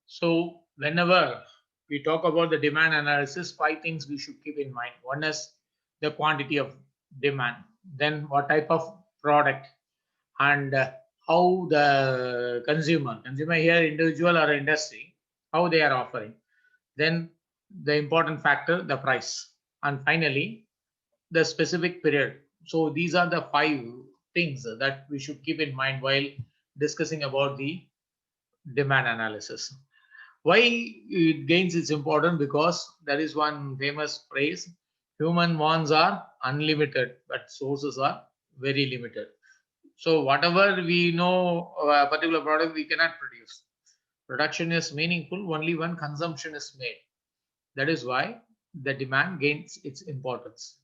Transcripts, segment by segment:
So whenever we talk about the demand analysis, 5 things we should keep in mind. One is the quantity of demand, then what type of product, and how the consumer here, individual or industry, how they are offering. Then the important factor, the price, and finally the specific period. So these are the 5 things that we should keep in mind while discussing about the demand analysis. Why it gains its importance? Because there is one famous phrase: human wants are unlimited, but sources are very limited. So whatever we know a particular product we cannot produce. Production is meaningful only when consumption is made. That is why the demand gains its importance.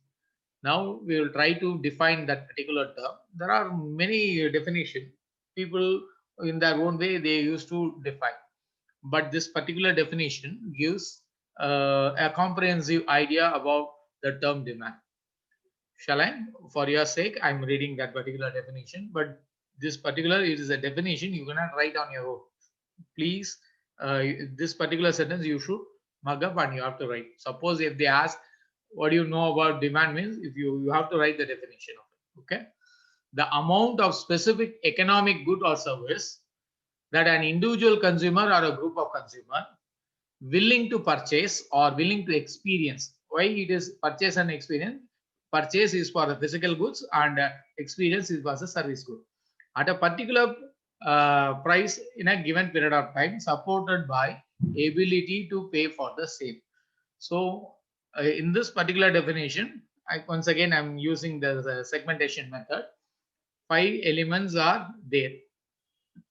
Now we will try to define that particular term. There are many definitions. People in their own way they used to define, but this particular definition gives a comprehensive idea about the term demand. Shall I? For your sake, I'm reading that particular definition, but this particular it is a definition you cannot write on your own. Please, this particular sentence you should mug up and you have to write. Suppose if they ask, what do you know about demand means, if you have to write the definition of it. Okay. The amount of specific economic good or service that an individual consumer or a group of consumer willing to purchase or willing to experience. Why it is purchase and experience? Purchase is for the physical goods and experience is for the service good at a particular price in a given period of time, supported by ability to pay for the same. So in this particular definition, once again I'm using the segmentation method. 5 elements are there.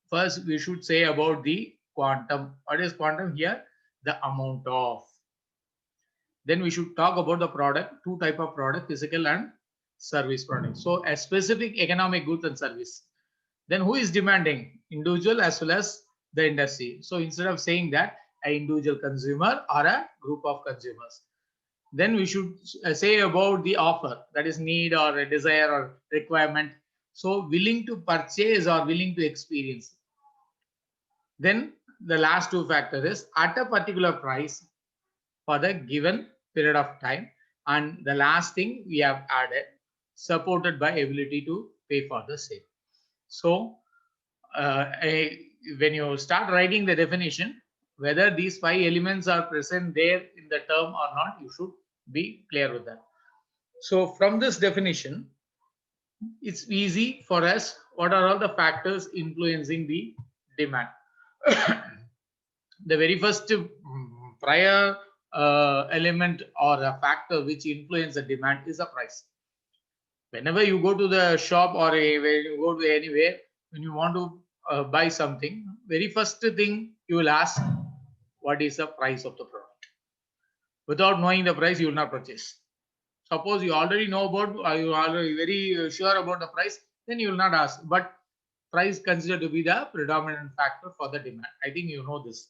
First, we should say about the quantum. What is quantum here? The amount of. Then we should talk about the product, 2 type of product, physical and service product. So a specific economic goods and service. Then who is demanding? Individual as well as the industry. So instead of saying that an individual consumer or a group of consumers, then we should say about the offer, that is need or a desire or requirement. So willing to purchase or willing to experience. Then the last 2 factor is at a particular price for the given period of time. And the last thing we have added, supported by ability to pay for the same. So when you start writing the definition, whether these 5 elements are present there in the term or not, you should be clear with that. So from this definition, it's easy for us what are all the factors influencing the demand. The very first prior element or a factor which influence the demand is the price. Whenever you go to the shop or when you go to anywhere, when you want to buy something, very first thing you will ask, what is the price of the product? Without knowing the price, you will not purchase. Suppose you already know about, you are already very sure about the price, then you will not ask. But price considered to be the predominant factor for the demand. I think you know this.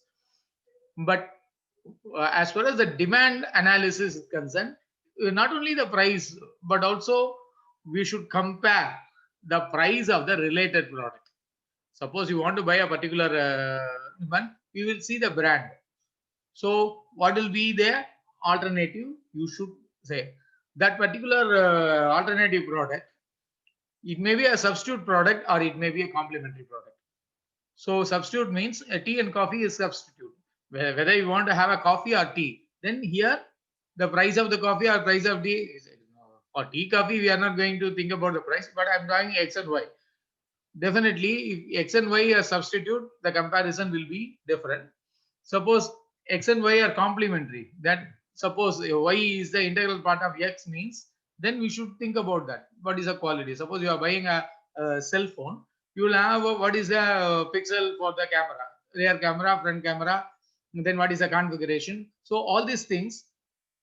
But as far as the demand analysis is concerned, not only the price, but also we should compare the price of the related product. Suppose you want to buy a particular one, we will see the brand. So what will be the alternative? You should say that particular alternative product, it may be a substitute product or it may be a complementary product. So substitute means a tea and coffee is substitute. Whether you want to have a coffee or tea, then here the price of the coffee or price of tea is, for tea coffee we are not going to think about the price, but I'm talking X and Y. Definitely if X and Y are substitute, the comparison will be different. Suppose X and Y are complementary, that suppose Y is the integral part of X means, then we should think about that. What is the quality? Suppose you are buying a cell phone, you will have what is the pixel for the camera, rear camera, front camera, then what is the configuration. So all these things,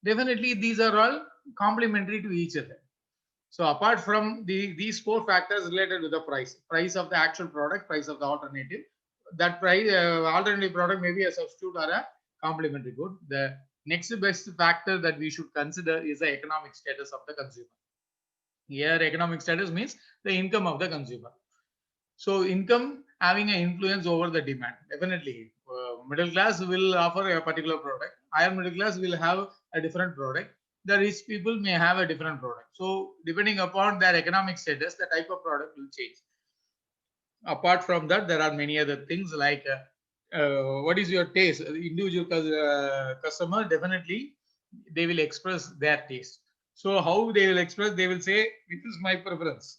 definitely these are all complementary to each other. So apart from these 4 factors related to the price of the actual product, price of the alternative, that price alternative product may be a substitute or a complementary good. The next best factor that we should consider is the economic status of the consumer. Here economic status means the income of the consumer. So income having an influence over the demand. Definitely, middle class will offer a particular product. Higher middle class will have a different product. The rich people may have a different product. So, depending upon their economic status, the type of product will change. Apart from that, there are many other things like what is your taste. The individual customer, definitely they will express their taste. So how they will express, they will say this is my preference.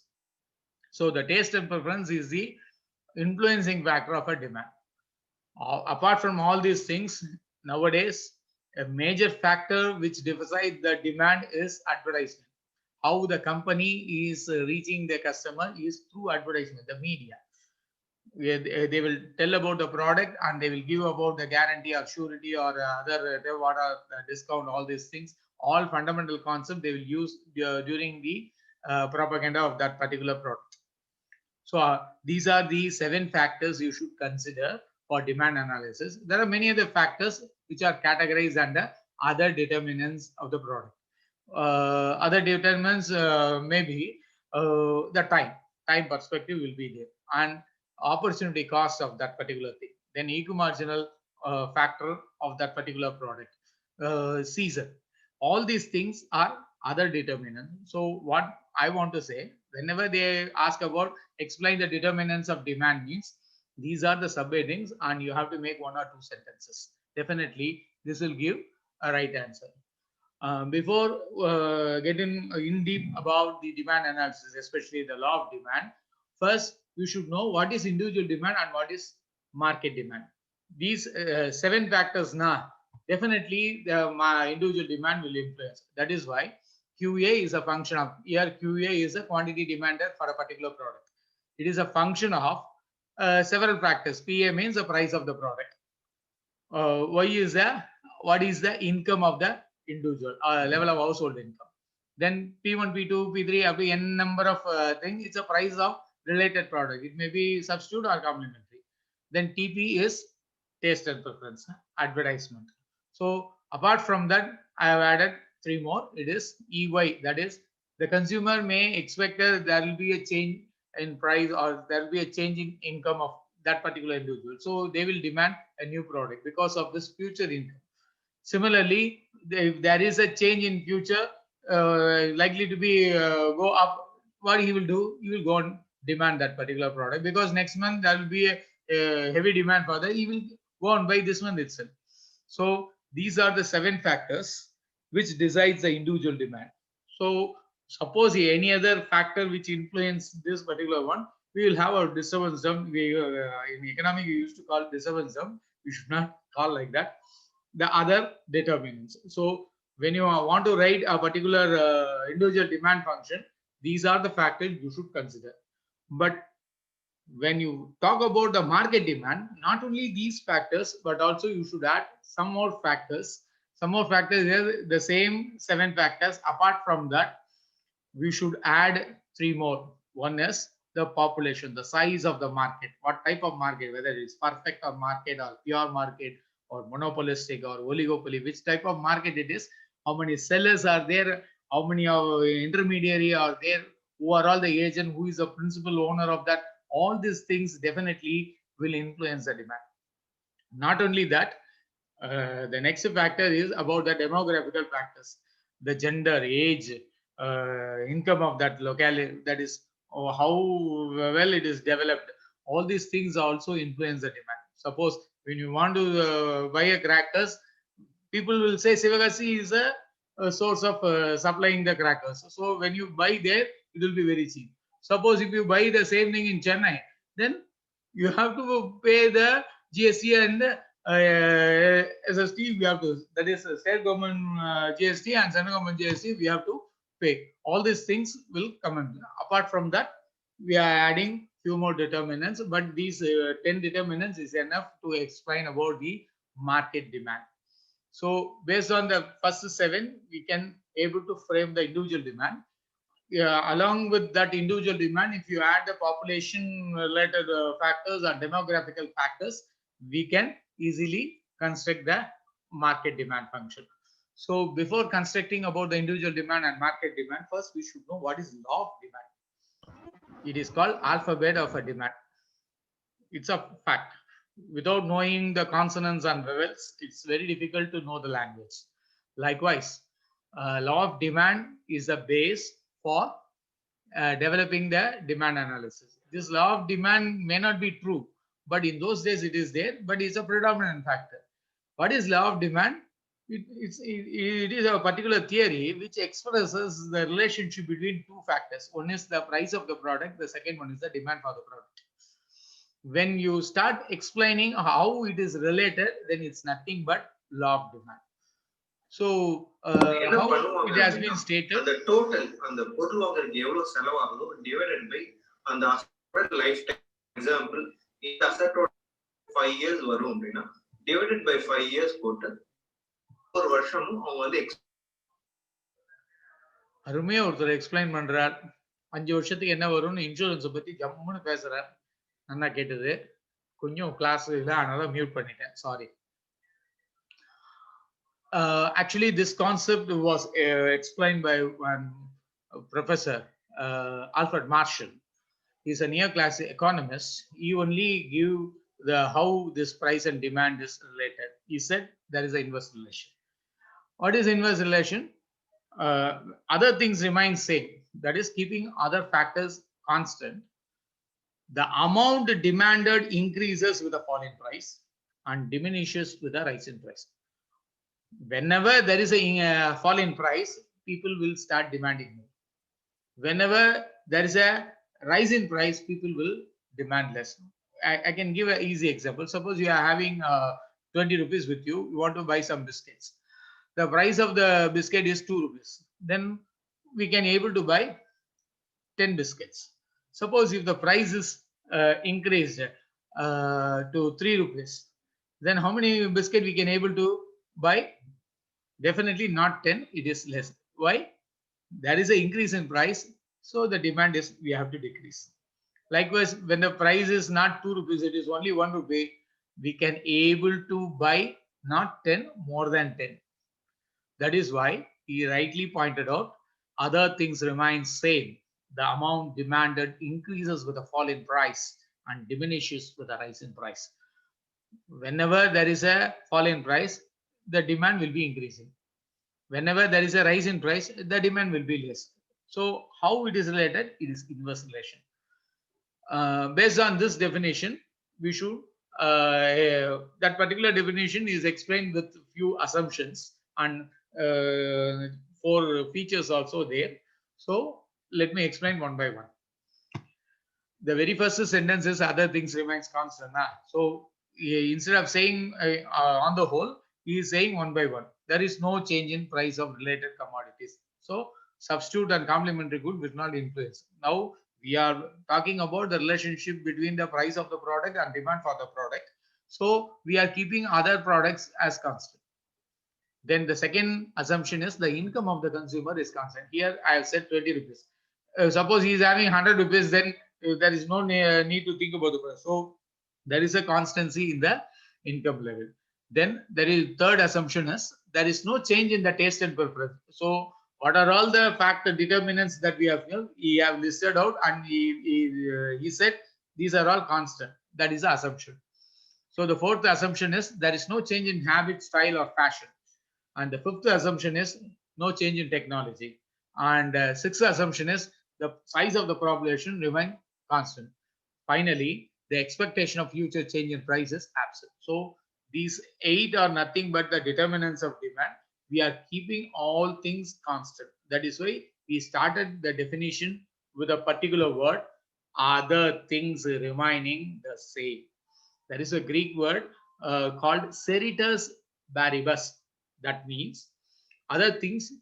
So the taste and preference is the influencing factor of a demand. Apart from all these things, nowadays a major factor which decides the demand is advertisement. How the company is reaching the customer is through advertisement, the media. They will tell about the product and they will give about the guarantee or surety or other what are discount, all these things, all fundamental concept they will use during the propaganda of that particular product. So these are the 7 factors you should consider for demand analysis. There are many other factors which are categorized under other determinants of the product. Other determinants maybe the time perspective will be there, and opportunity cost of that particular thing, then eco-marginal factor of that particular product, season. All these things are other determinants. So what I want to say, whenever they ask about explain the determinants of demand, means these are the sub-headings and you have to make 1 or 2 sentences. Definitely this will give a right answer. Before getting in deep about the demand analysis, especially the law of demand, first you should know what is individual demand and what is market demand. These 7 factors now, definitely the individual demand will influence. That is why QA is a function of, here QA is a quantity demanded for a particular product. It is a function of several factors. PA means the price of the product. Y is the what is the income of the individual, level of household income. Then P1, P2, P3 up to n number of things. It's a price of related product. It may be substitute or complementary. Then TP is taste and preference, advertisement. So apart from that, I have added 3 more. It is EY, that is the consumer may expect that there will be a change in price or there will be a change in income of that particular individual. So they will demand a new product because of this future income. Similarly, if there is a change in future, likely to be go up, what he will do, he will go and demand that particular product because next month there will be a heavy demand for that. He will go and buy this month itself. So these are the 7 factors which decides the individual demand. So suppose any other factor which influence this particular one, we will have a disturbance zone. We, in economic, we used to call it disturbance zone. We should not call like that. The other determinants. So when you want to write a particular individual demand function, these are the factors you should consider. But when you talk about the market demand, not only these factors, but also you should add some more factors. Some more factors here, the same 7 factors. Apart from that, we should add 3 more. One is the population, the size of the market, what type of market, whether it's perfect or market or pure market or monopolistic or oligopoly, which type of market it is, how many sellers are there, how many intermediary are there, who are all the agent, who is the principal owner of that. All these things definitely will influence the demand. Not only that, the next factor is about the demographical factors, the gender, age, income of that locality, that is how well it is developed. All these things also influence the demand. Suppose when you want to buy a crackers, people will say Sivagasi is a source of supplying the crackers. So when you buy there, it will be very cheap. Suppose if you buy the same thing in Chennai, then you have to pay the GST and SST. We have to, that is state government GST and central government GST. We have to pay. All these things will come in. Apart from that, we are adding few more determinants, but these 10 determinants is enough to explain about the market demand. So based on the first 7, we can able to frame the individual demand. Along with that individual demand, if you add the population related factors or demographical factors, we can easily construct the market demand function. So before constructing about the individual demand and market demand, first we should know what is law of demand. It is called alphabet of a demand. It's a fact. Without knowing the consonants and vowels, it's very difficult to know the language. Likewise, law of demand is the base for developing the demand analysis. This law of demand may not be true, but in those days it is there, but it's a predominant factor. What is law of demand? It is a particular theory which expresses the relationship between two factors. One is the price of the product, the second one is the demand for the product. When you start explaining how it is related, then it's nothing but law of demand. So, how it has been stated, the total அந்த பொருள் வாங்குறதுக்கு எவ்வளவு செலவாகுதோ divided by அந்த asset lifetime. Example, இந்த asset 5 years வரும் அப்படின்னா divided by 5 years போட்டு ஒரு வருஷமும் அவங்க வந்து அருமையா ஒருத்தர் எக்ஸ்பிளைன் பண்றார். 5 வருஷத்துக்கு என்ன வரும்னு இன்சூரன்ஸ் பத்தி ஜம்முன்னு பேசுறார். நல்லா கேட்டது. கொஞ்சம் கிளாஸ் இல்ல, அதனால மியூட் பண்ணிட்டேன். Sorry. Actually, this concept was explained by one professor, Alfred Marshall. He's a neoclassic economist. He only give the how this price and demand is related. He said there is an inverse relation. What is inverse relation? Other things remain same. That is keeping other factors constant. The amount demanded increases with a fall in price and diminishes with a rise in price. Whenever there is a fall in price, people will start demanding more. Whenever there is a rise in price, people will demand less. I can give an easy example. Suppose you are having 20 rupees with you, you want to buy some biscuits. The price of the biscuit is 2 rupees. Then we can able to buy 10 biscuits. Suppose if the price is increased to 3 rupees, then how many biscuit we can able to buy? Definitely not 10, it is less. Why? There is an increase in price, so the demand is we have to decrease. Likewise, when the price is not 2 rupees, it is only 1 rupee, we can able to buy not 10, more than 10. That is why he rightly pointed out other things remain same. The amount demanded increases with a fall in price and diminishes with a rise in price. Whenever there is a fall in price, the demand will be increasing. Whenever there is a rise in price, the demand will be less. So how it is related? It is inverse relation. Based on this definition, we should that particular definition is explained with few assumptions and 4 features also there. So let me explain one by one. The very first sentence is other things remains constant. So instead of saying on the whole, he is saying one by one. There is no change in price of related commodities. So substitute and complementary good will not influence. Now we are talking about the relationship between the price of the product and demand for the product. So we are keeping other products as constant. Then the second assumption is the income of the consumer is constant. Here I have said 20 rupees. Suppose he is having 100 rupees, then there is no need to think about the price. So there is a constancy in the income level. Then there is third assumption is there is no change in the taste and preference. So what are all the factor determinants that we have he have listed out, and he said these are all constant. That is the assumption. So the fourth assumption is there is no change in habit, style, or fashion. And the fifth assumption is no change in technology. And sixth assumption is the size of the population remain constant. Finally, the expectation of future change in price is absent. So these 8 are nothing but the determinants of demand. We are keeping all things constant. That is why we started the definition with a particular word, other things remaining the same. There is a Greek word called ceteris paribus. That means other things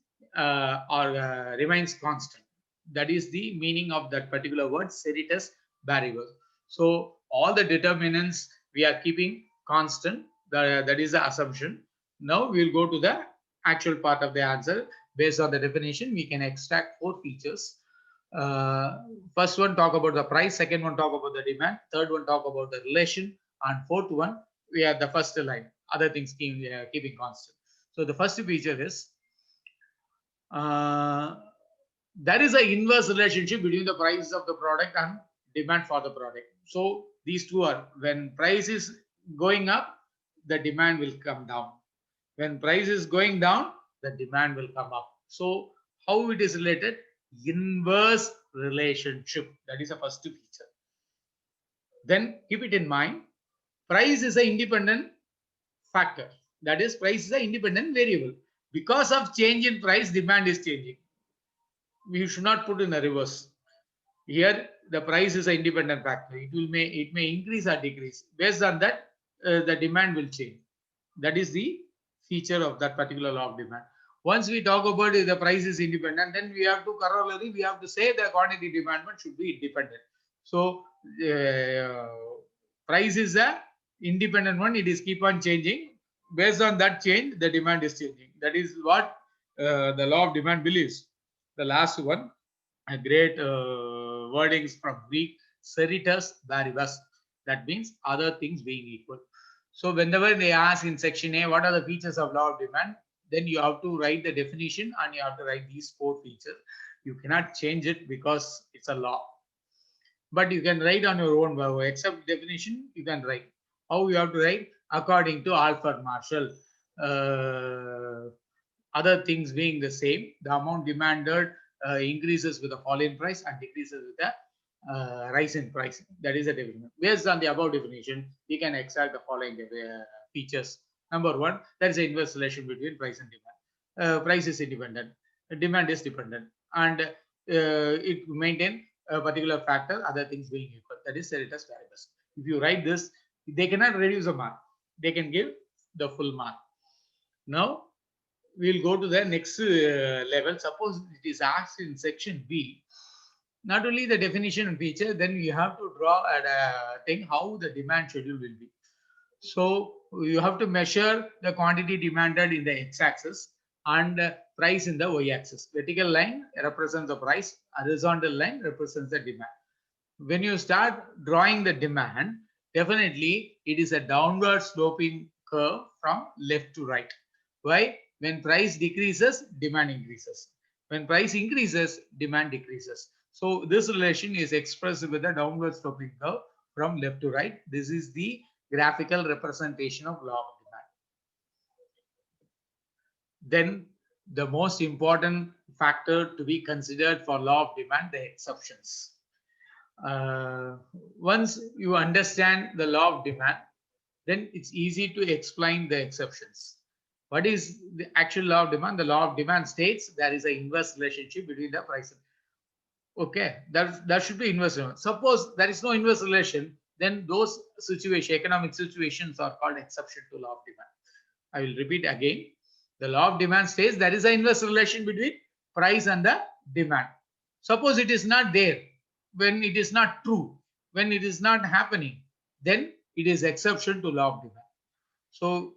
remains constant. That is the meaning of that particular word, ceteris paribus. So all the determinants we are keeping constant. That is the assumption. Now we will go to the actual part of the answer. Based on the definition, we can extract 4 features. First one talk about the price, second one talk about the demand, third one talk about the relation, and fourth one we have the first line, other things keeping constant. So the first feature is there is an inverse relationship between the price of the product and demand for the product. So these two are, when price is going up, the demand will come down. When price is going down, the demand will come up. So how it is related? Inverse relationship. That is the first feature. Then keep it in mind, price is an independent factor. That is, price is an independent variable. Because of change in price, demand is changing. We should not put in a reverse. Here, the price is an independent factor. It may increase or decrease. Based on that, the demand will change. That is the feature of that particular law of demand. Once we talk about the price is independent, then we have to corollary, we have to say the quantity demandment should be independent. So price is a independent one. It is keep on changing. Based on that change, the demand is changing. That is what the law of demand believes. The last one, a great wordings from Greek, Ceteris paribus. That means other things being equal. So whenever they ask in section A, what are the features of law of demand, then you have to write the definition and you have to write these 4 features. You cannot change it because it's a law. But you can write on your own, except definition, you can write. How you have to write? According to Alfred Marshall. Other things being the same, the amount demanded increases with the fall in price and decreases with the rise in price. That is the definition. Based on the above definition, we can extract the following features. Number 1, there is an inverse relation between price and demand. Price is independent, demand is dependent, and it maintain a particular factor, other things being equal. That is Ceteris paribus. If you write this, they cannot reduce a mark. They can give the full mark. Now, we'll go to the next level. Suppose it is asked in section B, not only the definition and feature, then you have to draw a thing how the demand schedule will be. So you have to measure the quantity demanded in the x-axis and price in the y-axis. Vertical line represents the price, horizontal line represents the demand. When you start drawing the demand, definitely it is a downward sloping curve from left to right. Why? When price decreases, demand increases. When price increases, demand decreases. So this relation is expressed with a downward sloping curve from left to right. This is the graphical representation of law of demand. Then the most important factor to be considered for law of demand, the exceptions. Once you understand the law of demand, then it's easy to explain the exceptions. What is the actual law of demand? The law of demand states there is an inverse relationship between the price. Okay, that should be inverse. Suppose there is no inverse relation, then those economic situations are called exception to law of demand. I will repeat again. The law of demand says there is an inverse relation between price and the demand. Suppose it is not there, when it is not true, when it is not happening, then it is exception to law of demand. So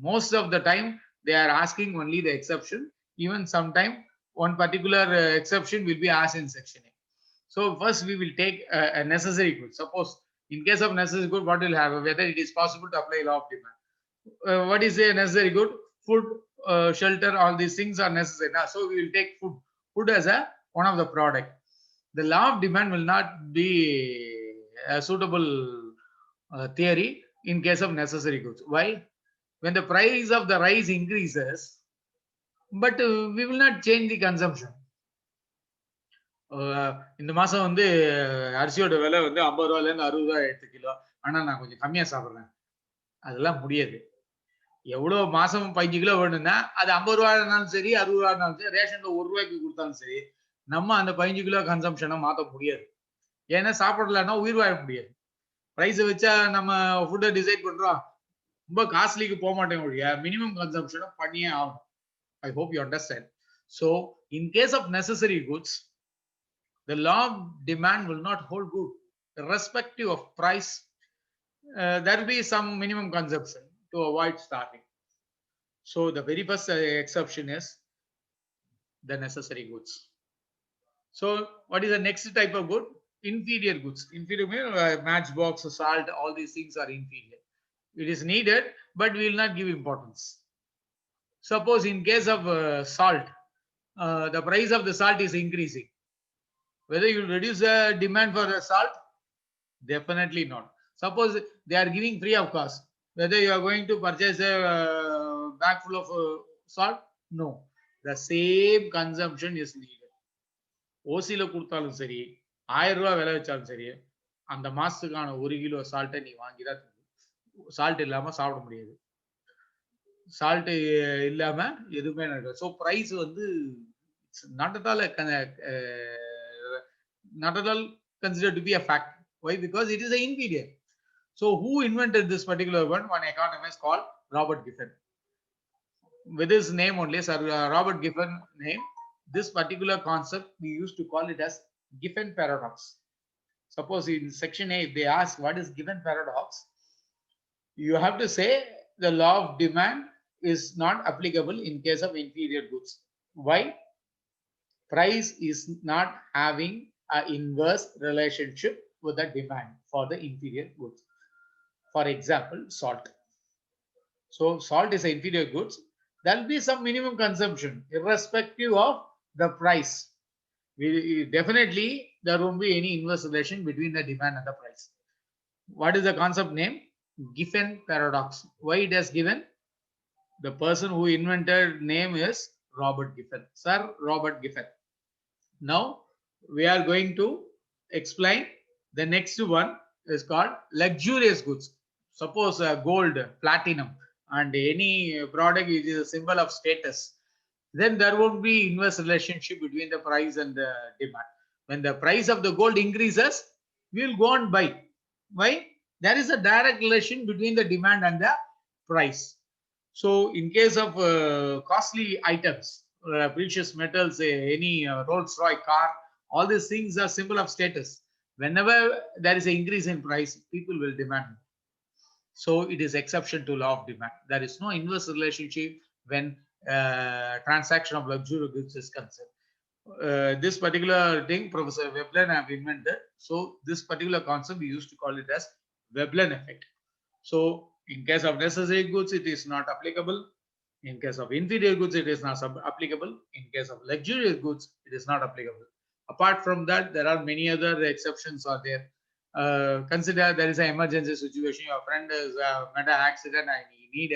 most of the time they are asking only the exception. Even sometime one particular exception will be asked in section A. So first we will take a necessary good. Suppose in case of necessary good, what will have, whether it is possible to apply law of demand. What is a necessary good? Food, shelter, all these things are necessary. Now, so we will take food as one of the product. The law of demand will not be a suitable theory in case of necessary goods. Why? When the price of the rice increases, but we will not change the consumption. இந்த மாசம் வந்து அரிசியோட விலை வந்து 50 ரூபாயிலேருந்து 60 ரூபாய் எடுத்து kilo, ஆனா நான் கொஞ்சம் கம்மியா சாப்பிடுறேன், அதெல்லாம் முடியாது. எவ்வளவு மாசம் 15 கிலோ வேணும்னா அது 50 ரூபாய் இருந்தாலும் சரி, 60 ரூபாய் இருந்தாலும் சரி, ரேஷன்ல 1 ரூபாய்க்கு கொடுத்தாலும் சரி, நம்ம அந்த 15 கிலோ கன்சம்ஷனை மாற்ற முடியாது. ஏன்னா சாப்பிடலன்னா உயிர் வாழ முடியாது. பிரைஸ் வச்சா நம்ம ஃபுட்டை டிசைட் பண்றோம், ரொம்ப காஸ்ட்லிக்கு போக மாட்டேங்க ஒழிய மினிமம் கன்சம்ஷனை பண்ணியே ஆகணும். I hope you understand. So in case of necessary goods, the law of demand will not hold good. Irrespective of price, there will be some minimum consumption to avoid starving. So the very first exception is the necessary goods. So what is the next type of good? Inferior goods. Inferior means matchbox, salt, all these things are inferior. It is needed, but we will not give importance. Suppose in case of salt, the price of the salt is increasing. Whether you reduce the demand for the salt, definitely not. Suppose they are giving free of cost, whether you are going to purchase a bag full of salt, no. The same consumption is needed. ஓசியில கொடுத்தாலும் சரி, 1000 ரூபாய் விலை வச்சாலும் சரி, அந்த மாசத்துக்கான 1 kilo சால்ட்டை நீ வாங்கி தான் சால்ட் இல்லாம சாப்பிட முடியாது. சால்ட் இல்லாம எதுவுமே நடக்காது. ஸோ பிரைஸ் வந்து not at all not at all considered to be a fact. Why? Because it is an inferior. So who invented this particular one? One economist called Robert Giffen. With his name only, Sir Robert Giffen name, this particular concept we used to call it as Giffen paradox. Suppose in section A, if they ask what is Giffen paradox, you have to say the law of demand is not applicable in case of inferior goods. Why? Price is not having an inverse relationship with the demand for the inferior goods. For example, salt. So salt is an inferior goods. There will be some minimum consumption irrespective of the price. Definitely there won't be any inverse relation between the demand and the price. What is the concept name? Giffen paradox. Why it has given? The person who invented name is Robert Giffen, Sir Robert Giffen. Now we are going to explain the next one is called luxurious goods. Suppose gold, platinum, and any product which is a symbol of status, then there won't be inverse relationship between the price and the demand. When the price of the gold increases, we will go and buy. Why? There is a direct relation between the demand and the price. So in case of costly items, precious metals, any Rolls Royce car, all these things are symbol of status. Whenever there is an increase in price, people will demand. So it is exception to law of demand. There is no inverse relationship when transaction of luxury goods is concerned. This particular thing Professor Veblen have invented. So this particular concept we used to call it as Veblen effect. So in case of necessary goods, it is not applicable. In case of inferior goods, it is not applicable. In case of luxurious goods, it is not applicable. Apart from that, there are many other exceptions are there. Consider there is an emergency situation. Your friend has met an accident and you need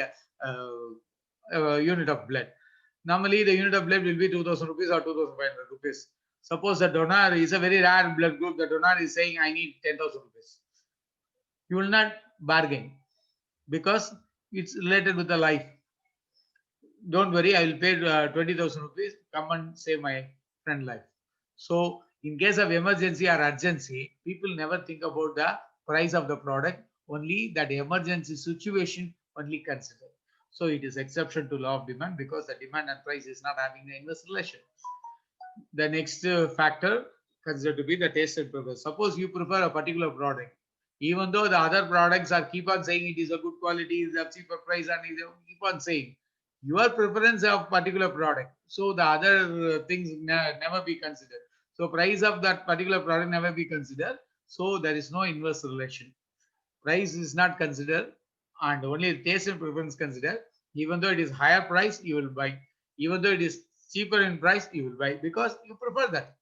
a unit of blood. Normally, the unit of blood will be 2,000 rupees or 2,500 rupees. Suppose the donor is a very rare blood group. The donor is saying, I need 10,000 rupees. You will not bargain because it's related with the life. Don't worry, I will pay 20,000 rupees. Come and save my friend life. So in case of emergency or urgency, people never think about the price of the product. Only that emergency situation only consider. So it is exception to law of demand because the demand and price is not having an inverse relation. The next factor considered to be the taste and preference. Suppose you prefer a particular product, even though the other products are keep on saying it is a good quality, is a cheaper price, and keep on saying your preference of particular product. So the other things never be considered. So price of that particular product never be considered. So there is no inverse relation. Price is not considered and only taste and preference considered. Even though it is higher price, you will buy. Even though it is cheaper in price, you will buy because you prefer that.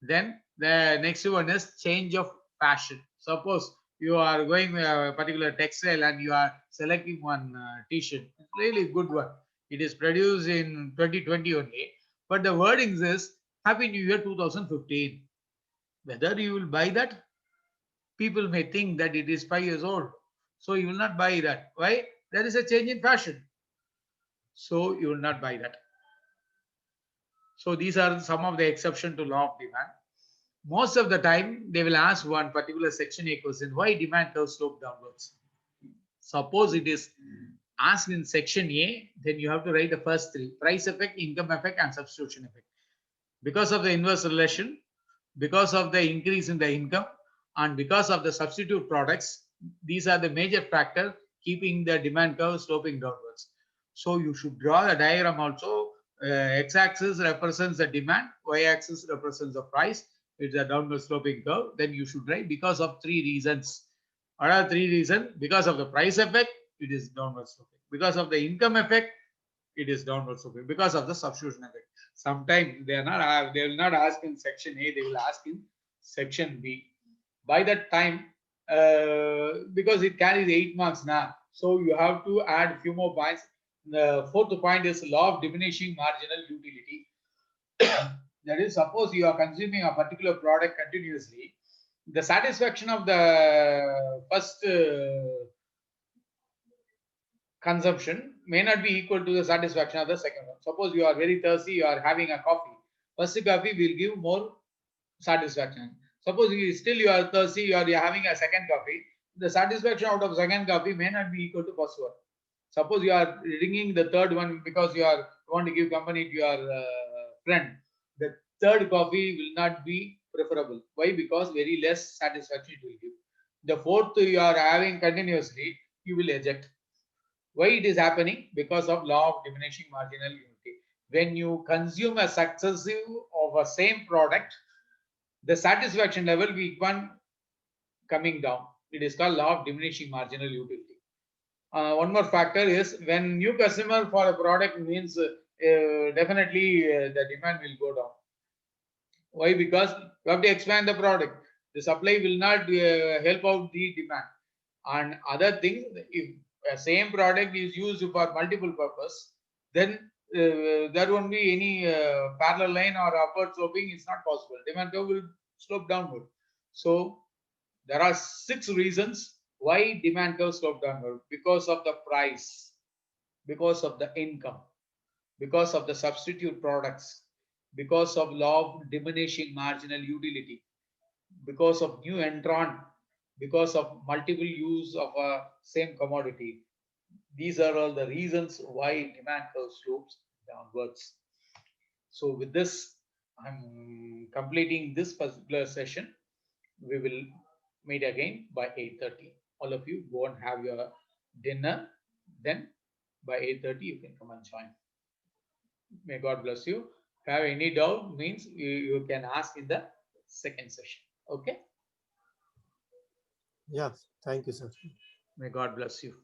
Then the next one is change of fashion. Suppose you are going a particular textile and you are selecting one t-shirt, really good one. It is produced in 2020 only, but the wordings is Happy New Year 2015. Whether you will buy that, people may think that it is 5 years old, so you will not buy that. Why? There is a change in fashion, so you will not buy that. So these are some of the exception to law of demand. Most of the time they will ask one particular section A question, why demand curve slope downwards? Suppose it is asked in section A, then you have to write the first three: price effect, income effect, and substitution effect. Because of the inverse relation, because of the increase in the income, and because of the substitute products, these are the major factors keeping the demand curve sloping downwards. So you should draw the diagram also. X-axis represents the demand, y-axis represents the price. It's a downward sloping curve. Then you should write because of three reasons. What are three reasons? Because of the price effect, it is downward sloping. Because of the income effect, it is downward sloping because of the substitution effect. Sometimes they will not ask in section A, they will ask in section B. By that time, because it carries 8 marks now, so you have to add few more points. The fourth point is law of diminishing marginal utility. That is, suppose you are consuming a particular product continuously, the satisfaction of the first consumption may not be equal to the satisfaction of the second one. Suppose you are very thirsty, you are having a coffee. First coffee will give more satisfaction. Suppose you are thirsty, you are having a second coffee. The satisfaction out of second coffee may not be equal to first one. Suppose you are drinking the third one because you want to give company to your friend. The third coffee will not be preferable. Why? Because very less satisfaction it will give. The fourth you are having continuously, you will eject. Why it is happening? Because of law of diminishing marginal utility. When you consume a successive of a same product, the satisfaction level will keep on coming down. It is called law of diminishing marginal utility. One more factor is when new customer for a product means definitely the demand will go down. Why? Because you have to expand the product. The supply will not help out the demand. And other thing, if a same product is used for multiple purpose, then there won't be any parallel line or upward sloping. It's not possible. Demand curve will slope downward. So there are 6 reasons why demand curve slope downward: because of the price, because of the income, because of the substitute products, because of law of diminishing marginal utility, because of new entrant, because of multiple use of a same commodity. These are all the reasons why demand curve slopes downwards. So with this, I'm completing this particular session. We will meet again by 8:30. All of you go and have your dinner. Then by 8:30 you can come and join. May God bless you. If you have any doubt, means you can ask in the second session. Okay. Yeah, thank you, sir. May God bless you.